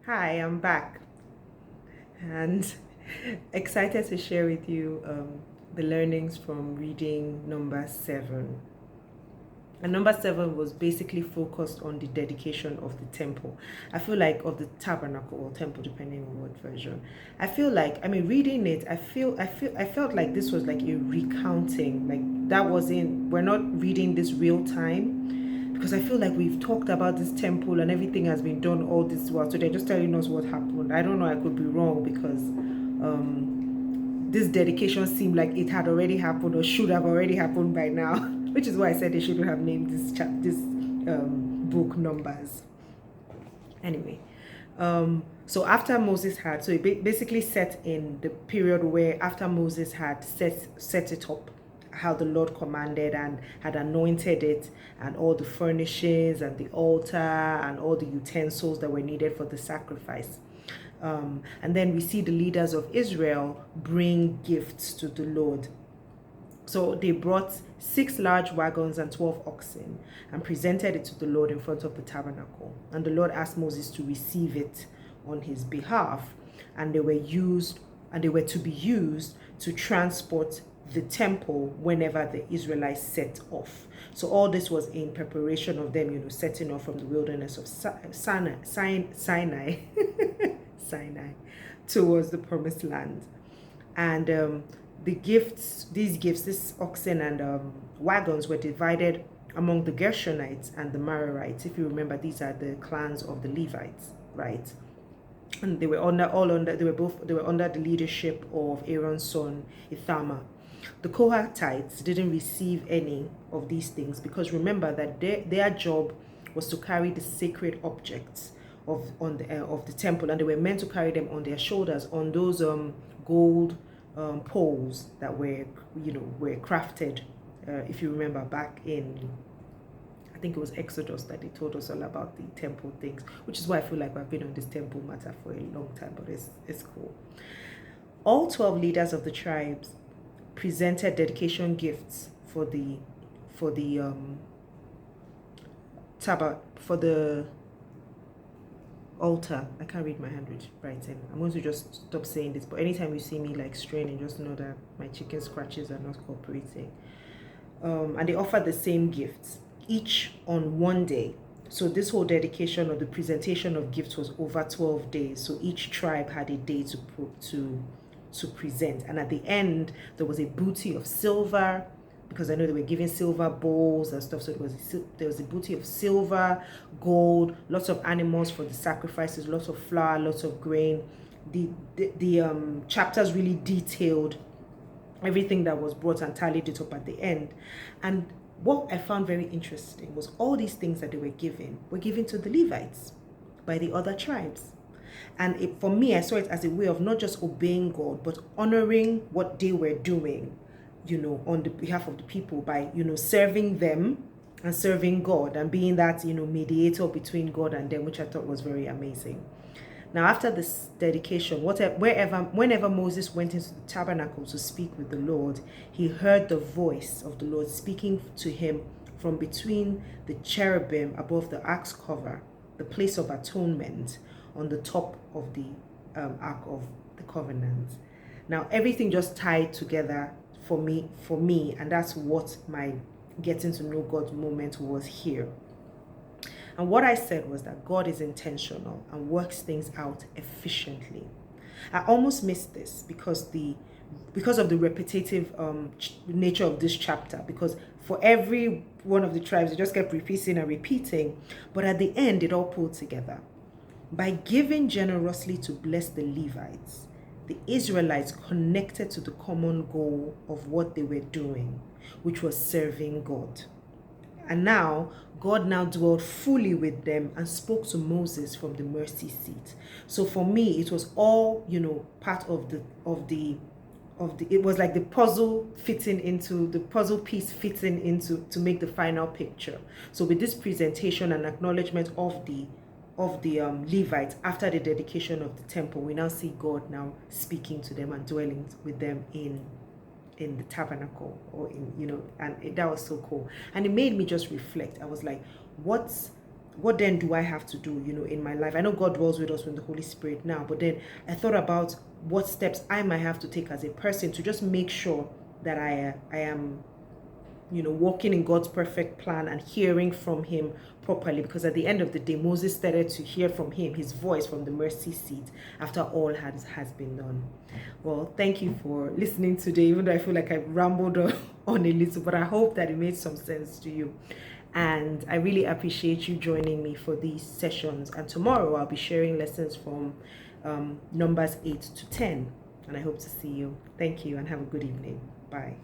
Hi, I'm back and excited to share with you the learnings from reading number 7. And number 7 was basically focused on the dedication of the temple. I feel like of the tabernacle or temple, depending on what version. I feel like, reading it, I felt like this was like a recounting. Like that wasn't, we're not reading this real time because I feel like we've talked about this temple and everything has been done all this while. So they're just telling us what happened. I don't know, I could be wrong because this dedication seemed like it had already happened or should have already happened by now, which is why I said they shouldn't have named this book Numbers. Anyway, so after Moses had, so it basically set in the period where after Moses had set it up, how the Lord commanded and had anointed it, and all the furnishings and the altar and all the utensils that were needed for the sacrifice. And then we see the leaders of Israel bring gifts to the Lord. So they brought 6 large wagons and 12 oxen and presented it to the Lord in front of the tabernacle. And the Lord asked Moses to receive it on his behalf. And they were to be used to transport the temple whenever the Israelites set off. So all this was in preparation of them, setting off from the wilderness of Sinai Sinai towards the promised land. And these oxen and wagons were divided among the Gershonites and the Merarites. If you remember, these are the clans of the Levites, right? And they were under the leadership of Aaron's son Ithamar. The Kohathites didn't receive any of these things because remember that their job was to carry the sacred objects of the temple, and they were meant to carry them on their shoulders on those gold poles that were crafted. If you remember back in, I think it was Exodus that they told us all about the temple things, which is why I feel like I've been on this temple matter for a long time, but it's cool. All 12 leaders of the tribes presented dedication gifts for the altar. I can't read my handwriting. I'm going to just stop saying this, but anytime you see me like straining, just know that my chicken scratches are not cooperating. And they offered the same gifts, each on one day. So this whole dedication or the presentation of gifts was over 12 days. So each tribe had a day to present. And at the end, there was a booty of silver, because I know they were giving silver bowls and stuff. So there was a booty of silver, gold, lots of animals for the sacrifices, lots of flour, lots of grain. The chapters really detailed everything that was brought and tallied it up at the end. And what I found very interesting was all these things that they were given to the Levites by the other tribes. And for me, I saw it as a way of not just obeying God, but honoring what they were doing, on the behalf of the people by, serving them and serving God and being that, mediator between God and them, which I thought was very amazing. Now, after this dedication, whenever Moses went into the tabernacle to speak with the Lord, he heard the voice of the Lord speaking to him from between the cherubim above the ark's cover, the place of atonement, on the top of the Ark of the Covenant. Now, everything just tied together for me, and that's what my getting to know God moment was here. And what I said was that God is intentional and works things out efficiently. I almost missed this because of the repetitive nature of this chapter, because for every one of the tribes, it just kept repeating and repeating, but at the end, it all pulled together. By giving generously to bless the Levites, the Israelites connected to the common goal of what they were doing, which was serving God. And now, God now dwelled fully with them and spoke to Moses from the mercy seat. So for me, it was all, part of it was like the puzzle piece fitting into to make the final picture. So with this presentation and acknowledgement of the Levites after the dedication of the temple, we now see God now speaking to them and dwelling with them in the tabernacle, or that was so cool. And it made me just reflect. I was like, what then do I have to do, in my life? I know God dwells with us with the Holy Spirit now, but then I thought about what steps I might have to take as a person to just make sure that I am, walking in God's perfect plan and hearing from him properly. Because at the end of the day, Moses started to hear from him, his voice from the mercy seat after all has been done. Well, thank you for listening today, even though I feel like I rambled on a little, but I hope that it made some sense to you. And I really appreciate you joining me for these sessions. And tomorrow I'll be sharing lessons from Numbers 8 to 10. And I hope to see you. Thank you and have a good evening. Bye.